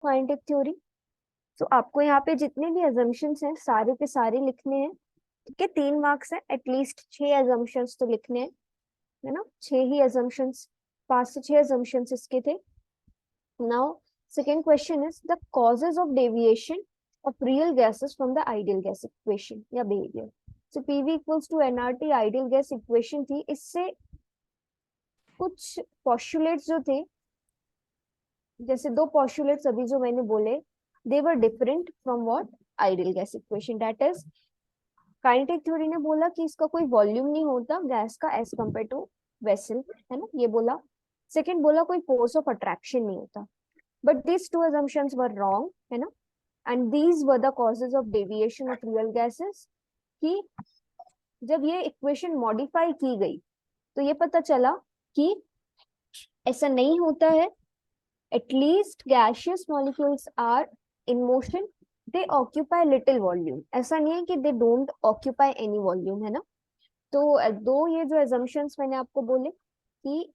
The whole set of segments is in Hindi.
Kinetic theory. तो आपको यहाँ पे जितने भी अजम्पशंस हैं सारे के सारे लिखने हैं। ठीक है, 3 मार्क्स है, एटलीस्ट 6 अजम्पशंस तो लिखने हैं, है ना। 6 ही अजम्पशंस, 5 से 6 अजम्पशंस इसके थे। Now, second question is the causes of deviation of real gases from the ideal gas equation या behavior. So PV equals to nRT ideal gas equation थी, इससे कुछ postulates जो थे, जैसे 2 postulates अभी जो मैंने बोले, they were different from what ideal gas equation. That is, kinetic theory ने बोला कि इसका कोई वॉल्यूम नहीं होता गैस का एज कम्पेयर टू वेसल, है ना, ये बोला। सेकेंड बोला कोई फोर्स ऑफ अट्रैक्शन नहीं होता। But these 2 assumptions were wrong, है ना, and these were the causes of deviation of real gases। कि जब ये इक्वेशन मॉडिफाई की गई तो ये पता चला कि ऐसा नहीं होता है। At least gaseous molecules are in motion, they occupy little volume, ऐसा नहीं है कि they don't occupy any volume, है ना। तो दो ये जो assumptions मैंने आपको बोले कि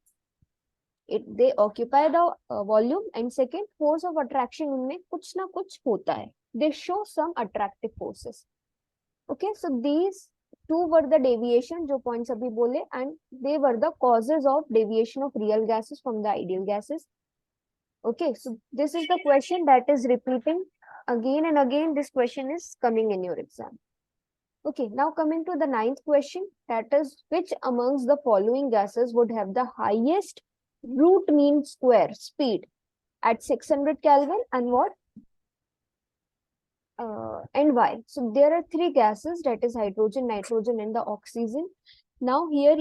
they occupy the volume, and second force of attraction, उनमें कुछ ना कुछ होता है, they show some attractive forces। okay, so these two were the deviation जो points अभी बोले, and they were the causes of deviation of real gases from the ideal gases। okay, so this is the question that is repeating again and again, this question is coming in your exam। okay, now coming to the 9th question, that is which amongst the following gases would have the highest root mean square speed at 600 Kelvin and what and why? So there are 3 gases, that is hydrogen, nitrogen and the oxygen। now here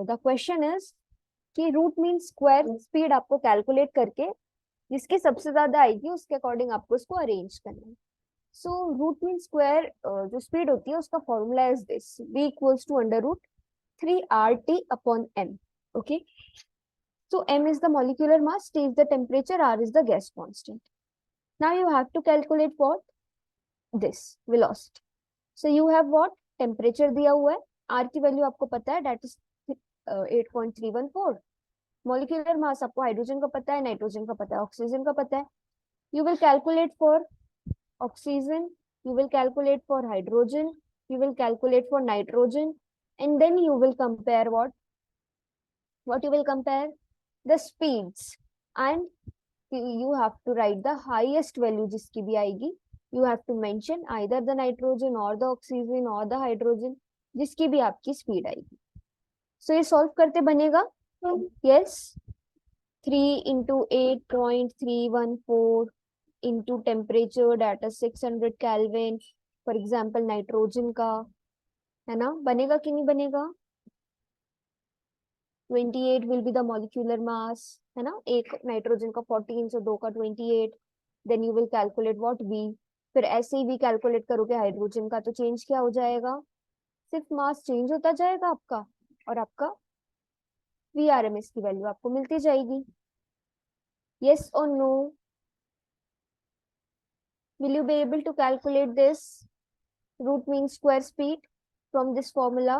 the question is कि रूट मीन स्क्वायर स्पीड आपको कैलकुलेट करके जिसकी सबसे ज्यादा आएगी उसके अकॉर्डिंग आपको इसको अरेंज करना है। सो रूट मीन स्क्वायर जो स्पीड होती है उसका formula is this, v equals to under root 3RT upon m। Okay, so m is the molecular mass, T is the temperature, R is the gas constant। now you have to calculate what this velocity। so you have what temperature दिया हुआ है, R की वैल्यू आपको पता है, that is 8.314। molecular mass आपको हाइड्रोजन का पता है, नाइट्रोजन का पता है, ऑक्सीजन का पता है। you will calculate for oxygen, you will calculate for hydrogen, you will calculate for nitrogen, and then you will compare what you will compare the speeds, and you have to write the highest value जिसकी भी आएगी, you have to mention either the nitrogen or the oxygen or the hydrogen, जिसकी भी आपकी स्पीड आएगी। so ये सॉल्व करते बनेगा yes 3 into 8.314 into temperature that is 600 Kelvin for example nitrogen का, है ना, बनेगा कि नहीं बनेगा। 28 will be the molecular mass, है ना, एक नाइट्रोजन का 14, so 2 का 28, then you will calculate what V। फिर ऐसे ही V कैलकुलेट करोगे हाइड्रोजन का तो चेंज क्या हो जाएगा, सिर्फ मास चेंज होता जाएगा आपका और आपका VRMS की वैल्यू आपको मिलती जाएगी। yes or no, will you be able to calculate this root mean square speed from this formula?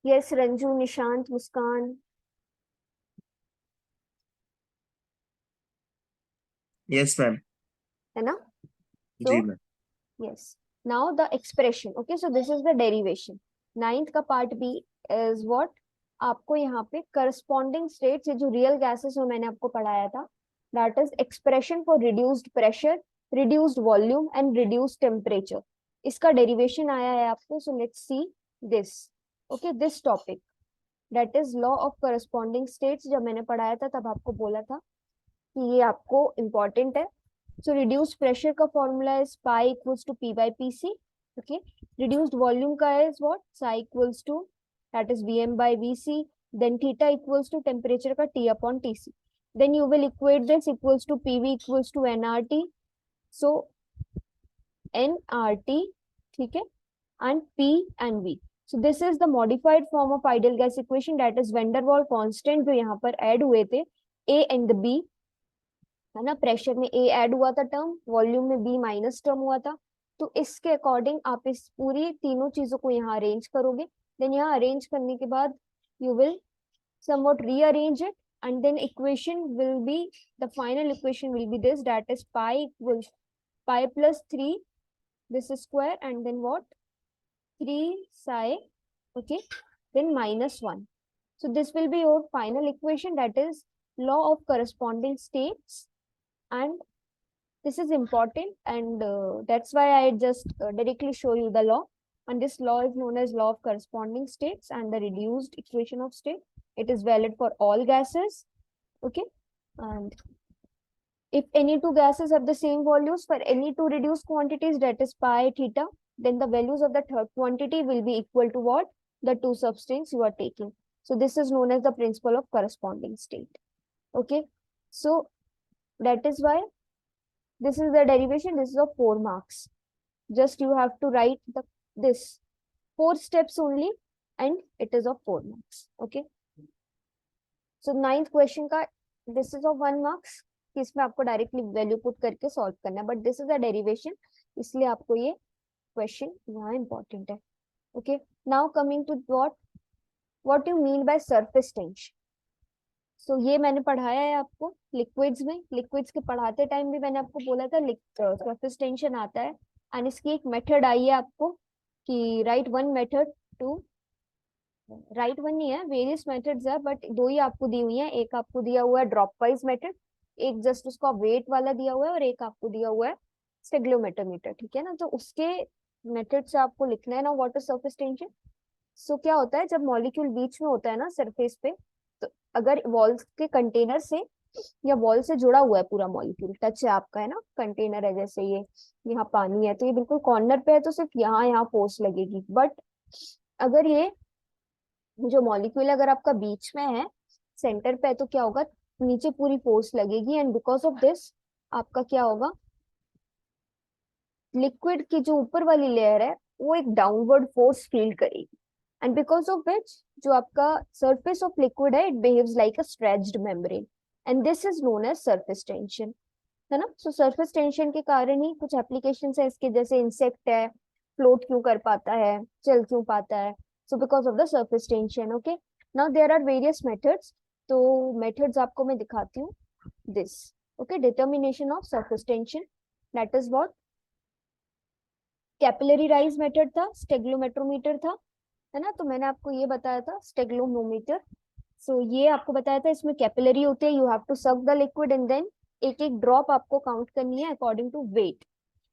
yes Ranju, Nishant, Muskan, yes ma'am. है ना। जी so ma'am. yes, now the expression, okay, so this is the derivation। 9th का पार्ट बी is what, आपको यहाँ पे करस्पॉन्डिंग स्टेट्स, जो रियल गैसेस जो मैंने आपको पढ़ाया था, that is expression for reduced pressure, reduced volume and reduced temperature, इसका डेरिवेशन आया है आपको। so let's see this, okay, this topic that is law of corresponding states, जब मैंने पढ़ाया था तब आपको बोला था कि ये आपको important है। so reduced pressure का formula is pi equals to P by PC। okay, reduced volume का is what, psi equals to that is Vm by Vc, then theta equals to temperature का T upon Tc, then you will equate this equals to PV equals to nRT। so nRT, ठीक है, and P and V। so this is the modified form of ideal gas equation, that is van der Waals constant जो यहाँ पर ऐड हुए थे A and B, है ना, प्रेशर में ए ऐड हुआ था टर्म, वॉल्यूम में बी माइनस टर्म हुआ था। तो इसके अकॉर्डिंग आप इस पूरी तीनों चीजों को यहाँ अरेंज करोगे, देन यहाँ अरेंज करने के बाद you will somewhat rearrange it and then equation will be, the final equation will be this, that is pi equals pi plus 3 this square, and then what, 3 psi, okay, then minus 1. So this will be your final equation, that is law of corresponding states. And this is important, and that's why I just directly show you the law. And this law is known as law of corresponding states and the reduced equation of state. It is valid for all gases, okay. And if any two gases have the same volumes for any two reduced quantities, that is pi theta, then the values of the third quantity will be equal to what, the two substance you are taking. So this is known as the principle of corresponding state, okay. So that is why this is the derivation. This is of 4 marks. Just you have to write this 4 steps only, and it is of 4 marks, okay. So 9th question का this is of 1 marks, इसमें आपको डायरेक्टली वैल्यू पुट करके सॉल्व करना है, but this is a derivation, इसलिए आपको ये क्वेश्चन यहाँ इंपॉर्टेंट है, okay. Now coming to what you mean by surface tension. So ये मैंने पढ़ाया है आपको लिक्विड्स में. लिक्विड्स के पढ़ाते टाइम भी मैंने आपको बोला था सरफेस टेंशन आता है, एंड इसकी एक मेथड आई है आपको कि write one method two, write one नहीं है, वेरियस मेथड्स है, बट 2 ही आपको दी हुई है. एक आपको दिया हुआ है ड्रॉप वाइज मेथड, एक जस्ट उसका वेट वाला दिया हुआ है, और एक आपको दिया हुआ है स्टेग्लोमीटर मीटर, ठीक है ना. तो उसके मेथड से आपको लिखना है ना व्हाट इज सरफेस टेंशन. सो क्या होता है, जब मॉलिक्यूल बीच में होता है ना सरफेस पे, तो अगर वॉल के कंटेनर से या वॉल से जुड़ा हुआ है पूरा मॉलिक्यूल, टच है आपका, है ना, कंटेनर है, जैसे ये यहाँ पानी है, तो ये बिल्कुल कॉर्नर पे है, तो सिर्फ यहाँ यहाँ फोर्स लगेगी. बट अगर ये जो मॉलिक्यूल अगर आपका बीच में है, सेंटर पे है, तो क्या होगा, नीचे पूरी फोर्स लगेगी, एंड बिकॉज ऑफ दिस आपका क्या होगा, लिक्विड की जो ऊपर वाली लेयर है वो एक डाउनवर्ड फोर्स फील करेगी, एंड बिकॉज ऑफ विच जो आपका सरफेस ऑफ लिक्विड है, it behaves like a stretched membrane, and this is known as surface tension, है ना. सो सरफेस टेंशन के कारण ही कुछ एप्लीकेशन है इसके, जैसे इंसेक्ट है, फ्लोट क्यों कर पाता है, चल क्यों पाता है, so because of the surface tension, okay. Now there are various methods, तो मेथड्स आपको मैं दिखाती हूँ. This, okay, determination of surface tension, that is what, capillary rise method था, स्टेग्लोमेट्रोमीटर था, है ना. तो मैंने आपको ये बताया था स्टेग्लोमोमीटर. सो ये आपको बताया था, इसमें कैपिलरी होते हैं, you have to suck the liquid and then एक एक ड्रॉप आपको काउंट करनी है according to weight.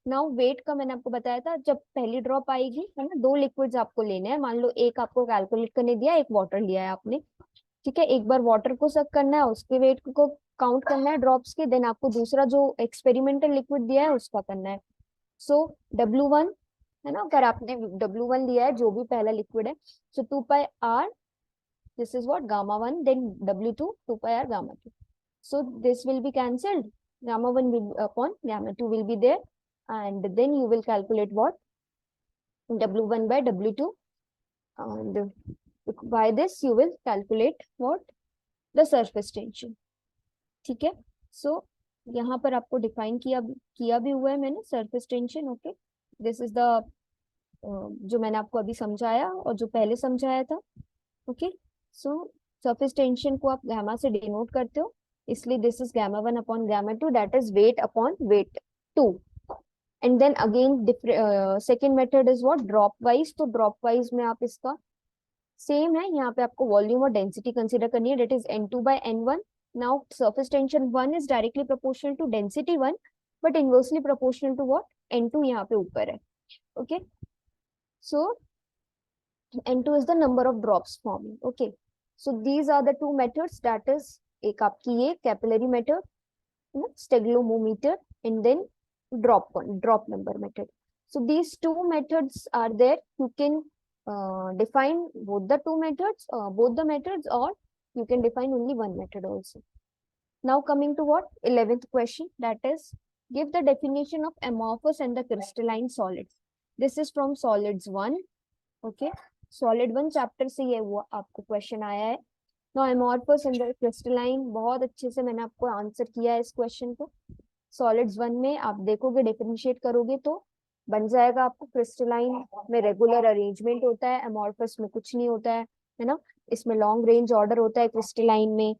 Now weight का मैंने आपको बताया था, जब पहली ड्रॉप आएगी, है ना, 2 लिक्विड्स आपको लेने हैं. मान लो एक आपको कैलकुलेट करने दिया, एक वाटर लिया है आपने, ठीक है. एक बार वाटर को सक करना है, उसके वेट को काउंट करना है ड्रॉप्स के, देन आपको दूसरा जो एक्सपेरिमेंटल लिक्विड दिया है उसका करना है. सो W1, है ना, अगर आपने W1 लिया है, जो भी पहला लिक्विड है, सो 2 पाई are, this is what, gamma 1, then W2, 2 pi r gamma 2. So this will be cancelled, gamma 1 will upon gamma 2 will be there, and then you will calculate what, W1 by W2, and by this you will calculate what, the surface tension, ठीक है. So यहाँ पर आपको डिफाइन किया भी हुआ है मैंने surface tension, okay. This is the जो मैंने आपको अभी समझाया और जो पहले समझाया था, ओके. सो सरफेस टेंशन को आप गामा से डिनोट करते हो, इसलिए this is gamma 1 upon gamma 2, that is weight upon weight 2. And then again second method is what, drop wise. तो ड्रॉप वाइज में आप इसका सेम है, यहाँ पे आपको वॉल्यूम और डेंसिटी कंसीडर करनी है, that is N2 by N1. Now surface tension 1 is directly proportional to density 1, but inversely proportional to what, N2 यहाँ पे ऊपर है, okay. So N2 is the number of drops forming, okay. So these are the 2 methods, that is एक आपकी ये capillary method, steglomometer, and then drop number method. So these 2 methods are there. You can define both the methods, or you can define only one method also. Now coming to what, 11th question, that is give the definition of amorphous and the crystalline solids. This is from solids 1, okay. solid 1 chapter से ये वो आपको क्वेश्चन आया है. Now amorphous and the crystalline, बहुत अच्छे से मैंने आपको आंसर किया है इस क्वेश्चन को. सॉलिड्स 1 में आप देखोगे, डिफरेंशिएट करोगे तो बन जाएगा आपको, क्रिस्टलाइन में रेगुलर अरेंजमेंट होता है, अमॉर्फस में कुछ नहीं होता है ना. इसमें लॉन्ग रेंज ऑर्डर होता है क्रिस्टलाइन में,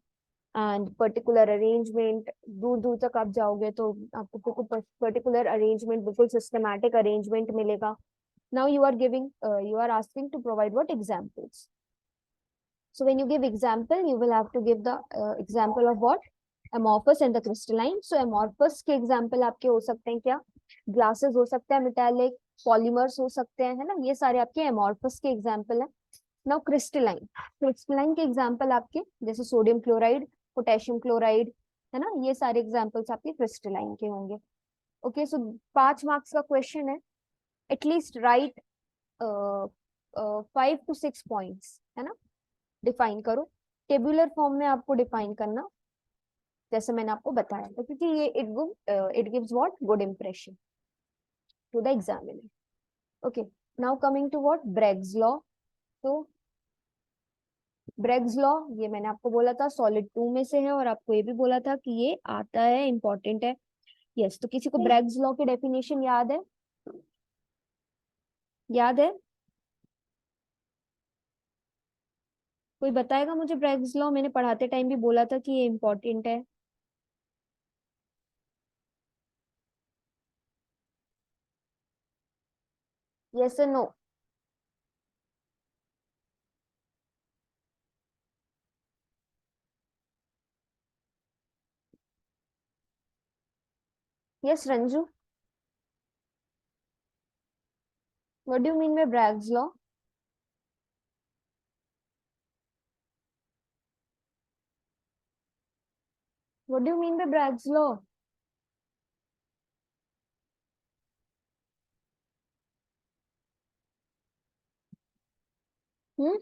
एंड पर्टिकुलर अरेंजमेंट, दूर दूर तक आप जाओगे तो आपको पर्टिकुलर अरेंजमेंट, बिल्कुल सिस्टमैटिक अरेंजमेंट मिलेगा. Now you are giving, you are asking to provide what examples. So when you give example, you will have to give the example of what? Amorphous and the crystalline. So amorphous के example आपके हो सकते हैं क्या? Glasses हो सकते हैं, metallic, polymers हो सकते हैं, है ना? ये सारे आपके amorphous के example हैं. Now crystalline. Crystalline के example आपके जैसे sodium chloride, potassium chloride, है ना? ये सारे examples आपके crystalline के होंगे. Okay, so 5 marks का question है. At least write 5 to 6 points, है ना? डिफाइन करो. टेबुलर फॉर्म में आपको डिफाइन करना, जैसे मैंने आपको बताया था, क्योंकि ये it gives what? Good impression to the examiner. Okay, now coming to what? Bragg's law. तो ब्रेग्स लॉ, ये मैंने आपको बोला था सॉलिड 2 में से है, और आपको ये भी बोला था कि ये आता है, इंपॉर्टेंट है. यस, तो किसी को ब्रेग्स लॉ की डेफिनेशन याद है? याद है? कोई बताएगा मुझे ब्रेग्स लॉ? मैंने पढ़ाते टाइम भी बोला था कि ये इंपॉर्टेंट है. यस और no? Yes Ranju, what do you mean by Bragg's law? What do you mean by Bragg's law? हम्म,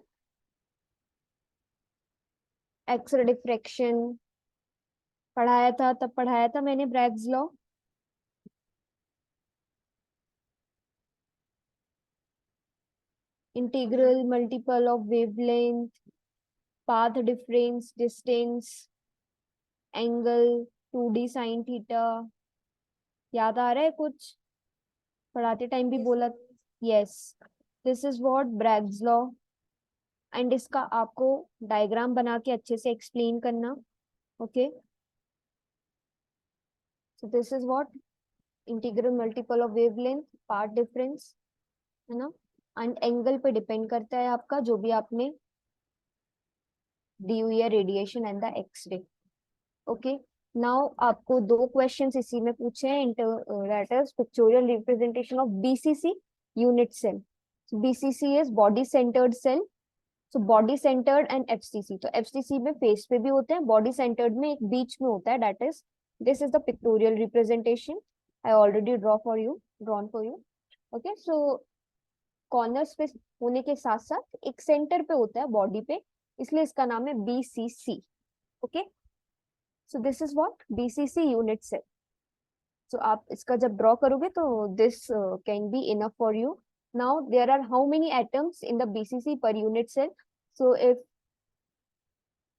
एक्स-रे डिफ्रैक्शन पढ़ाया था, तब पढ़ाया था मैंने Bragg's law. Integral multiple of wavelength, path difference, distance, angle, 2D sine theta. याद आ रहा है कुछ? पढ़ाते टाइम भी बोला. Yes, this is what Bragg's law. And इसका आपको डायग्राम बना के अच्छे से एक्सप्लेन करना. Okay, so this is what integral multiple of wavelength, path difference, है ना? एंड एंगल पे डिपेंड करता है आपका जो भी आपने दी हुई है radiation and the X-ray. Okay, now आपको 2 क्वेश्चंस इसी में पूछे हैं. That is pictorial representation of BCC unit cell. BCC is body centred cell. So body centred and FCC. तो एफसीसी में फेस पे भी होते हैं, बॉडी सेंटर्ड में एक बीच में होता है. That is, this is the pictorial representation. I already drawn for you. Okay, so corners पे होने के साथ साथ एक सेंटर पे होता है बॉडी पे, इसलिए इसका नाम है BCC. Okay, so this is what BCC unit cell. So आप इसका जब ड्रॉ करोगे तो this can be enough for you. Now there are how many atoms in the BCC per unit cell? So if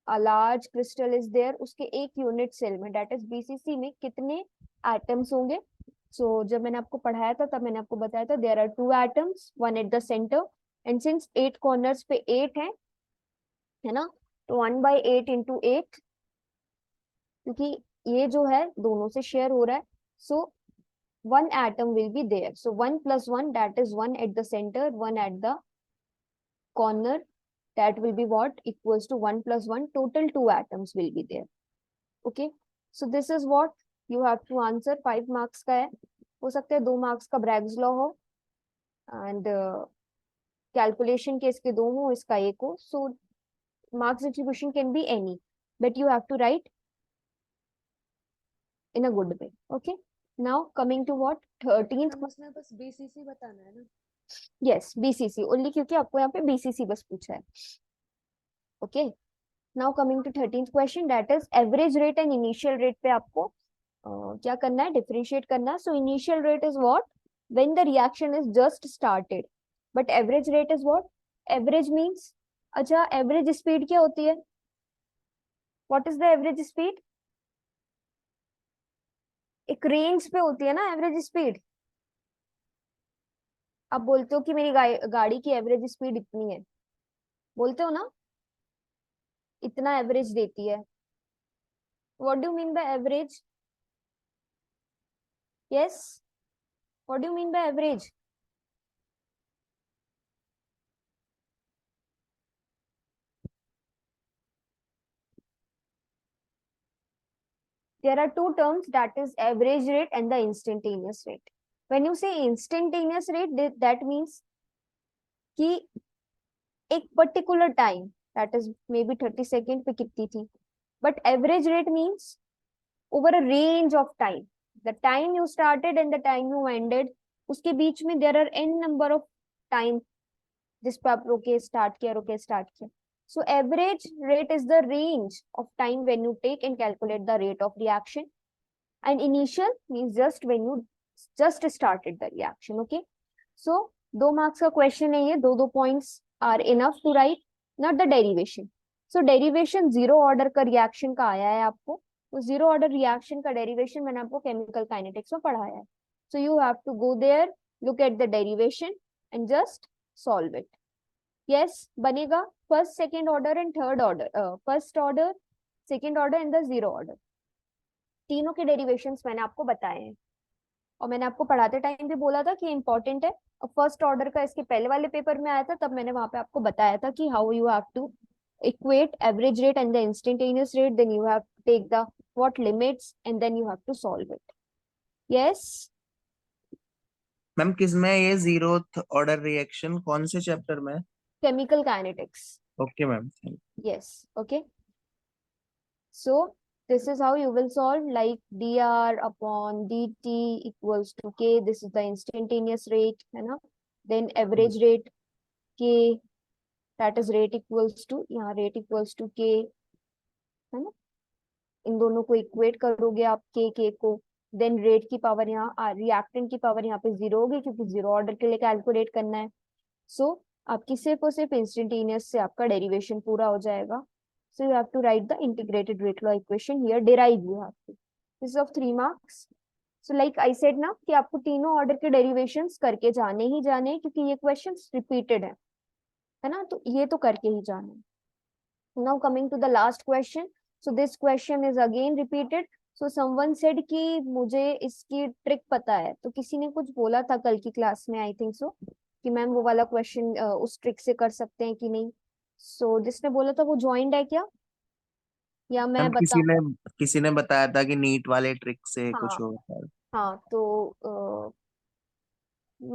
a large crystal is there, उसके एक यूनिट सेल में, दैट इज बीसीसी में, कितने एटम्स होंगे? सो जब मैंने आपको पढ़ाया था तब मैंने आपको बताया था there are 2 atoms, one at the center, and since 8 corners पे 8 है ना, तो 1/8 इंटू 8, क्योंकि ये जो है दोनों से शेयर हो रहा है, सो 1 atom will be there. So 1 plus 1, that is 1 at the center, 1 at the corner. That will be what? Equals to 1 plus 1. Total 2 atoms will be there. Okay. So this is what you have to answer. 5 marks का है. हो सकता है 2 marks का Bragg's law हो, and calculation के इसके 2 हो, इसका 1 हो. So marks distribution can be any, but you have to write in a good way. Okay. Now coming to what? 13th. उसमें बस बीसीसी बताना है ना? यस, बीसीसी ओनली, क्योंकि आपको यहाँ पे बीसीसी बस पूछा है. Okay, now coming to 13th question, that is average rate and initial rate पे आपको क्या करना है? डिफरेंशिएट करना. So initial rate is what? When the reaction is just started. But average rate is what? Average means, अच्छा एवरेज स्पीड क्या होती है? What is the average speed? एक रेंज पे होती है ना एवरेज स्पीड. आप बोलते हो कि मेरी गाड़ी की एवरेज स्पीड इतनी है, बोलते हो ना, इतना एवरेज देती है. What do you mean by average? Yes. What do you mean by average? There are two terms, that is average rate and the instantaneous rate. When you say instantaneous rate, that means कि एक particular time, that is maybe 30 second पे कितनी थी. But average rate means over a range of time. The time you started and the time you ended, उसके बीच में there are n number of time जिस पे आप रोके स्टार्ट किया. So average rate is the range of time when you take and calculate the rate of reaction. And initial means just when you just started the reaction. Okay. So 2 marks का question है ये, दो points are enough to write, not the derivation. So derivation zero order का reaction का आया है आपको. तो zero order reaction का derivation मैंने आपको chemical kinetics में पढ़ाया है. So you have to go there, look at the derivation and just solve it. Yes, बनेगा first, second order and third order. First order, second order and the zero order. तीनों के डेरिवेशंस मैंने आपको बताए हैं और मैंने आपको पढ़ाते टाइम भी बोला था कि इंपॉर्टेंट है. और फर्स्ट ऑर्डर का इसके पहले वाले पेपर में आया था, तब मैंने वहां पे आपको बताया था कि how you have to equate average rate and the instantaneous rate, then you have to take the what limits and then you have to solve it. Yes. Ma'am किस में ये जीरोथ ऑर्डर रिएक्शन कौन से चैप्टर में? Chemical kinetics. Okay ma'am. Yes. Okay. So this is how you will solve, like dr upon dt equals to k. This is the instantaneous rate, है ना. Then average rate k, that is rate equals to, यहाँ rate equals to k, है ना. इन दोनों को इक्वेट करोगे आप k को, देन रेट की पावर यहाँ, रिएक्टेंट की पावर यहाँ पे जीरो होगी क्योंकि जीरो ऑर्डर के लिए कैलकुलेट करना है. सो आपकी सिर्फ और सिर्फ इंस्टेंटेनियस से आपका डेरिवेशन पूरा हो जाएगा. So you have to write the integrated rate law equation here, derive you have to. This is of 3 marks. So like I said ना कि आपको तीनों ऑर्डर के डेरिवेशंस करके जाने ही जाने, क्योंकि ये क्वेश्चंस रिपीटेड है ना, तो ये तो करके ही जाना है. Now coming to the last question. So this question is again repeated. So someone said कि मुझे इसकी ट्रिक पता है, तो किसी ने कुछ बोला था कल की क्लास में, आई थिंक सो, कि मैम वो वाला क्वेश्चन उस ट्रिक से कर सकते हैं कि नहीं. सो जिसने बोला था वो ज्वाइंड है क्या, या मैं मैम बताऊं? किसी ने बताया था कि नीट वाले ट्रिक से हाँ. कुछ होगा. हाँ तो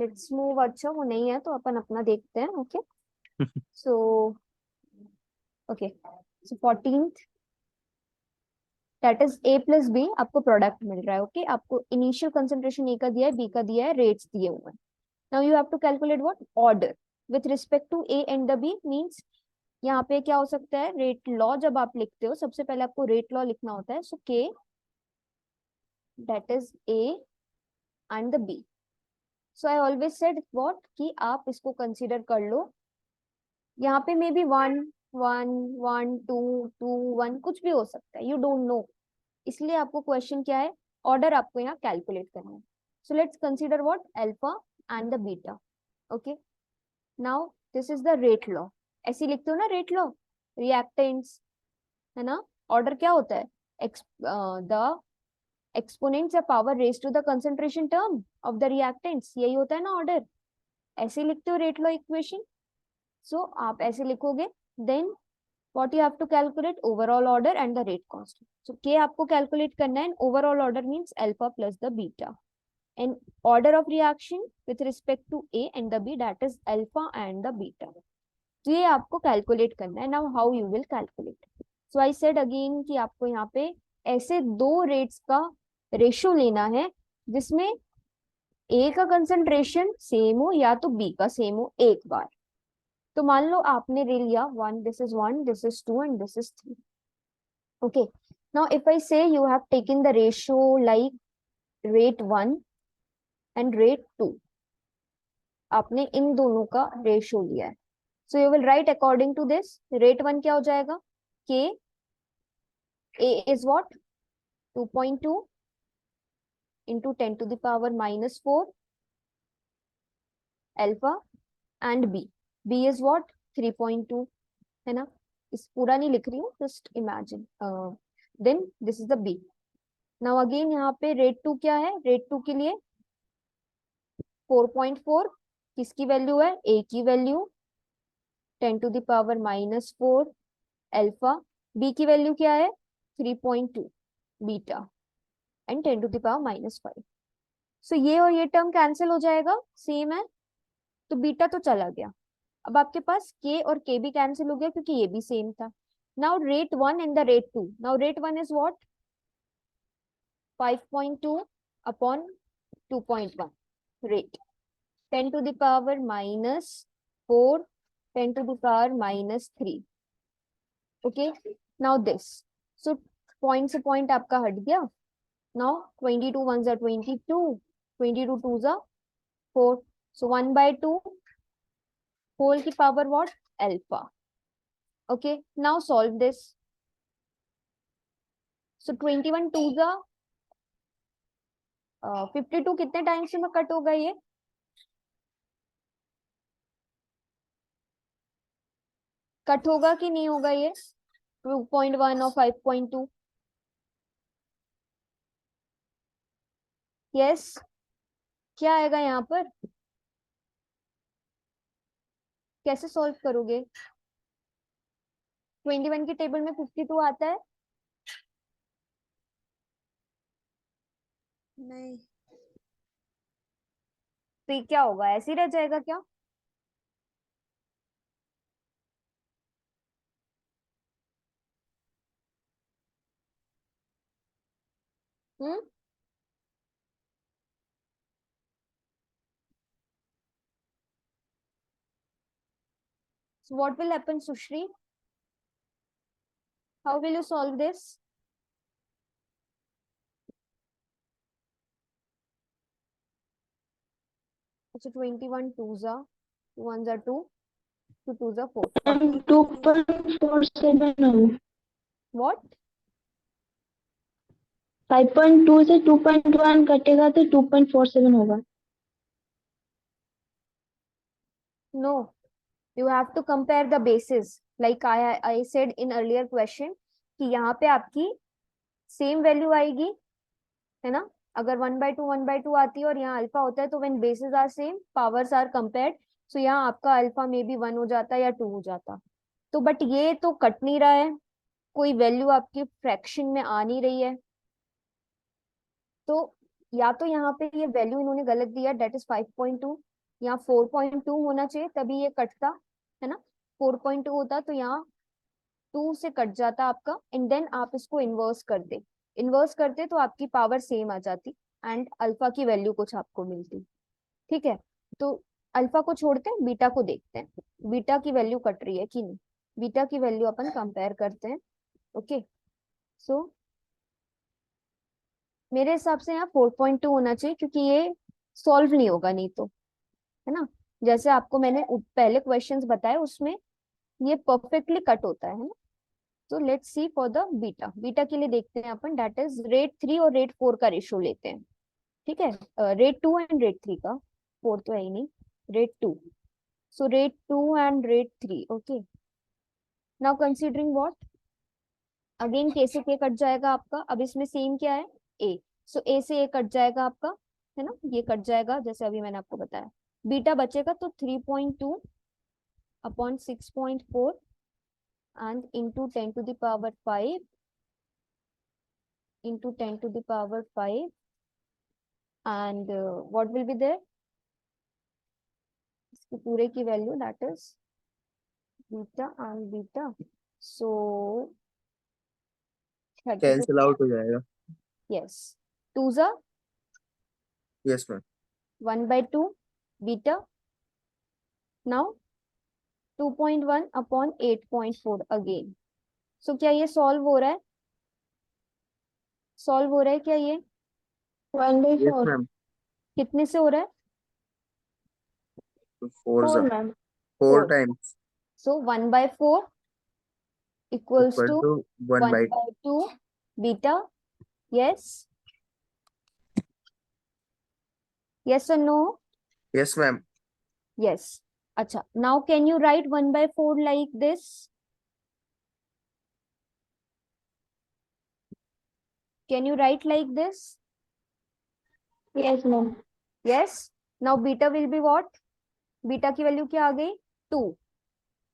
लेट्स मूव. अच्छा वो नहीं है तो अपन अपना देखते हैं. Okay. So okay. So 14th, that is A plus B. आपको प्रोडक्ट मिल रहा है. ओके. आपको इनिशियल कंसंट्रेशन ए का दिया है, बी का दिया है, रेट्स दिए हुए हैं. Now you have to calculate what order with respect to A and the B. Means यहाँ पे क्या हो सकता है, रेट लॉ जब आप लिखते हो सबसे पहले आपको रेट लॉ लिखना होता है. सो के that is A and the B. So I always said what कि आप इसको कंसीडर कर लो. यहाँ पे मे बी 1 1 1 2 2 1 कुछ भी हो सकता है, यू डोंट नो. इसलिए आपको क्वेश्चन क्या है, ऑर्डर आपको यहाँ कैलकुलेट करना है. So let's consider what alpha and the beta. Okay. Now this is the rate law. ऐसे लिखते हो ना रेट लॉ, रिएक्टेंट्स, है ना. ऑर्डर क्या होता है, द एक्सपोनेंट्स या power raise to the concentration term of the reactants, यही होता है ना ऑर्डर. ऐसे लिखते हो रेट लॉ इक्वेशन. सो आप ऐसे लिखोगे, then what you have to calculate overall order and the rate constant. So k आपको calculate करना है, and overall order means alpha plus the beta, and order of reaction with respect to a and the b, that is alpha and the beta. तो ये आपको calculate करना है. Now how you will calculate? So I said again कि आपको यहाँ पे ऐसे दो rates का रेशियो लेना है जिसमें a का कंसंट्रेशन सेम हो या तो b का सेम हो एक बार. तो मान लो आपने ले लिया 1, this is 1, this is 2 and this is 3. Okay. Now if I say you have taken the ratio like rate 1 and rate 2, आपने इन दोनों का रेशियो लिया है. So you will write according to this. Rate 1 क्या हो जाएगा, K, A is what, 2.2 into 10 to the power minus 4 alpha, and B is what, 3.2, है ना. इस पूरा नहीं लिख रही हूँ, just imagine. Then this is the B. Now again यहाँ पे रेट 2 क्या है? रेट 2 के लिए 4.4 किसकी वैल्यू है? ए की वैल्यू 10⁻⁻4 अल्फा. बी की वैल्यू क्या है? 3.2 बीटा एंड 10⁻⁻5. सो ये और ये टर्म कैंसिल हो जाएगा, सेम है, तो बीटा तो चला गया. अब आपके पास के और के भी कैंसिल हो गया क्योंकि ये भी सेम था. Now rate 1 and the rate 2. Now rate 1 is what? 5.2 upon 2.1 rate 10⁻⁻4 10⁻⁻3. Okay. Now this. So point से पॉइंट आपका हट गया. Now 22 1s are 22, 22 2s are 4. So 1/2 whole की power what? Alpha. Okay, now solve this. So 21 2s are 52 कितने टाइम्स में कट होगा ये? कट होगा कि नहीं होगा ये 2.1 और 5.2? यस. क्या आएगा यहाँ पर? कैसे सॉल्व करोगे? 21 की टेबल में 52 आता है? नहीं. तो ये क्या होगा? ऐसे ही रह जाएगा क्या? हम्म. So what will happen, Sushri? How will you solve this? अच्छा 21 2s are 1s are 2, 2 2s are 4. 2.47 होगा. What? 5.2 से 2.1 कटेगा तो 2.47 होगा. No, you have to compare the bases. Like I said in earlier question कि यहाँ पे आपकी सेम वैल्यू आएगी, है ना? अगर 1/2 1/2 आती है और यहाँ अल्फा होता है तो when basis are same powers are compared, so यहाँ आपका अल्फा में भी 1 हो जाता या 2 हो जाता. तो बट ये तो कट नहीं रहा है, कोई वैल्यू आपकी फ्रैक्शन में आ नहीं रही है. तो या तो यहाँ पे ये वैल्यू इन्होंने गलत दिया, डेट इज 5.2. यहाँ 4.2 होना चाहिए तभी ये कटता, है ना? 4.2 होता तो यहाँ 2 से कट जाता आपका, एंड देन आप इसको इन्वर्स करते. इन्वर्स करते तो आपकी पावर सेम आ जाती एंड अल्फा की वैल्यू कुछ आपको मिलती. ठीक है. तो अल्फा को छोड़ते हैं, बीटा को देखते हैं, बीटा की वैल्यू कट रही है कि नहीं. बीटा की वैल्यू अपन कंपेयर करते हैं. ओके. सो मेरे हिसाब से यहाँ 4.2 होना चाहिए क्योंकि ये सॉल्व नहीं होगा नहीं तो, है ना? जैसे आपको मैंने पहले क्वेश्चंस बताए उसमें ये परफेक्टली कट होता है ना? तो let's see for the beta. Beta के लिए देखते हैं अपन, दैट इज रेट 3 और रेट 4 का रेशियो लेते हैं. ठीक है. रेट 2 एंड रेट 3 का, 4 तो है ही नहीं. Rate 2. So rate 2 and rate 3. Okay. Now considering what? Again के से के कट जाएगा आपका. अब इसमें सेम क्या है? ए. सो ए से ए कट जाएगा आपका, है ना? ये कट जाएगा जैसे अभी मैंने आपको बताया. बीटा बचेगा तो 3.2 upon 6.4 and into 10 to the power 5 into 10 to the power 5 and what will be there? इसकी पूरे की value that is beta and beta. So cancel out हो जाएगा. Yes. 2s are yes ma'am. 1/2 beta. Now 2.1 upon 8.4 again. So क्या ये सॉल्व हो रहा है? सॉल्व हो रहा है क्या ये? 1/4. Yes ma'am. कितने से हो रहा है? 4 4 ma'am. 4 4. times so 1/4 equals equal to to 1/2. 1/2 beta. Yes. Yes or no? Yes ma'am. Yes. अच्छा. Now can you write 1/4 like this? Can you write like this? Yes, ma'am. Yes. Now beta will be what? Beta की वैल्यू क्या आ गई? 2.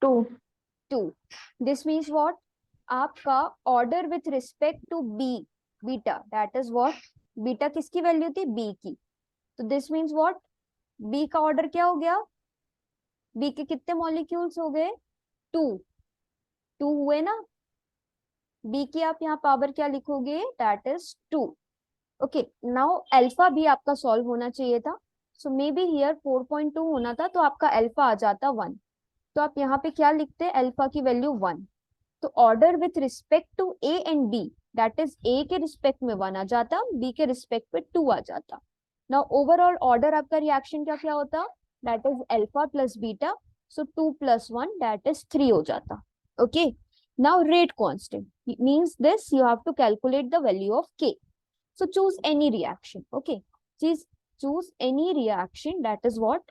2. 2. This means what? आपका order with respect to B, beta, that is what? Beta किसकी वैल्यू थी? बी की. तो दिस मीन्स व्हाट? बी का ऑर्डर क्या हो गया? बी के कितने मॉलिक्यूल्स हो गए? 2. 2 हुए ना. बी की आप यहाँ पावर क्या लिखोगे? That is 2. Okay, now alpha भी आपका सॉल्व होना चाहिए था. सो मे बी हियर 4.2 होना था, तो आपका अल्फा आ जाता 1. तो आप यहाँ पे क्या लिखते हैं? अल्फा की वैल्यू 1. तो order with respect to A and B, that is A के रिस्पेक्ट में 1 आ जाता, बी के रिस्पेक्ट पे 2 आ जाता. नाउ ओवरऑल ऑर्डर आपका रिएक्शन क्या क्या होता? That is alpha plus beta. So 2 + 1 that is 3 हो जाता. Okay, now rate constant means this you have to calculate the value of K. So choose any reaction. Okay, choose any reaction, that is what?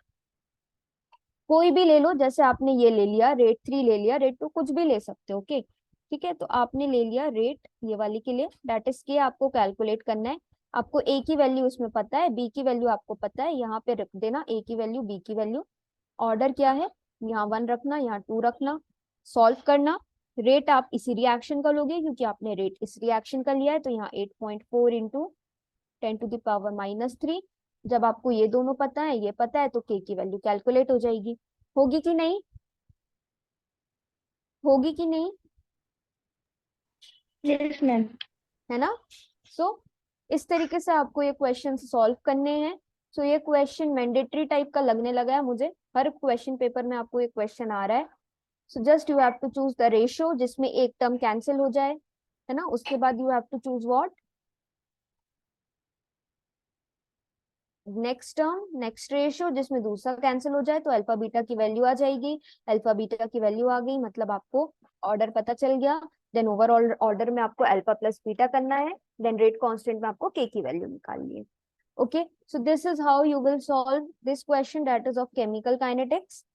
कोई भी ले लो. जैसे आपने ये ले लिया रेट 3, ले लिया रेट 2, कुछ भी ले सकते हो. ओके, ठीक है. तो आपने ले लिया रेट ये वाली के लिए, दैट इज के आपको कैलकुलेट करना है. आपको ए की वैल्यू उसमें पता है, बी की वैल्यू आपको पता है, यहाँ पे रख देना ए की वैल्यू, बी की वैल्यू. ऑर्डर क्या है? यहाँ 1 रखना, यहाँ 2 रखना. सॉल्व करना. रेट आप इसी रिएक्शन का लोगे क्योंकि आपने रेट इस रिएक्शन का लिया है. तो यहाँ 8.4 इंटू 10⁻³ जब आपको ये दोनों पता है, ये पता है, तो के की वैल्यू कैलकुलेट हो जाएगी. होगी कि नहीं? होगी कि नहीं? Yes, ma'am. है ना. सो इस तरीके से आपको ये क्वेश्चन सॉल्व करने हैं. सो ये क्वेश्चन मैंडेटरी टाइप का लगने लगा है मुझे. हर क्वेश्चन पेपर में आपको ये क्वेश्चन आ रहा है. So just you have to choose the ratio जिसमें एक टर्म कैंसिल हो जाए, है ना. उसके बाद you have to choose what? Next term, next ratio जिसमें दूसरा कैंसिल हो जाए, तो अल्फा बीटा की वैल्यू आ जाएगी. अल्फा बीटा की वैल्यू आ गई मतलब आपको ऑर्डर पता चल गया. देन ओवरऑल ऑर्डर में आपको अल्फा प्लस बीटा करना है. देन रेट कांस्टेंट में आपको के की वैल्यू निकालनी है. Okay, so this is how you will solve this question, that is of chemical kinetics.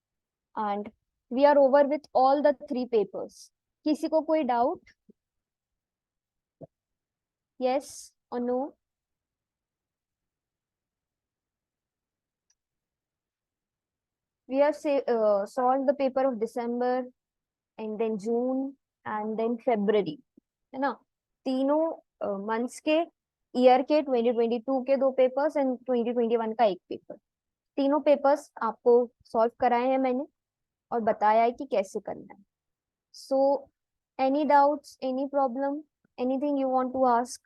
And we are over with all the 3 papers. किसी को कोई डाउट? यस और no? We have solved the paper of December and then June and then February, है ना. तीनों मंथ्स के, ईयर के, 2022 के 2 पेपर्स एंड 2021 का 1 पेपर. तीनों पेपर्स आपको सॉल्व कराए हैं मैंने और बताया है कि कैसे करना है. So any doubts, any problem, anything you want to ask?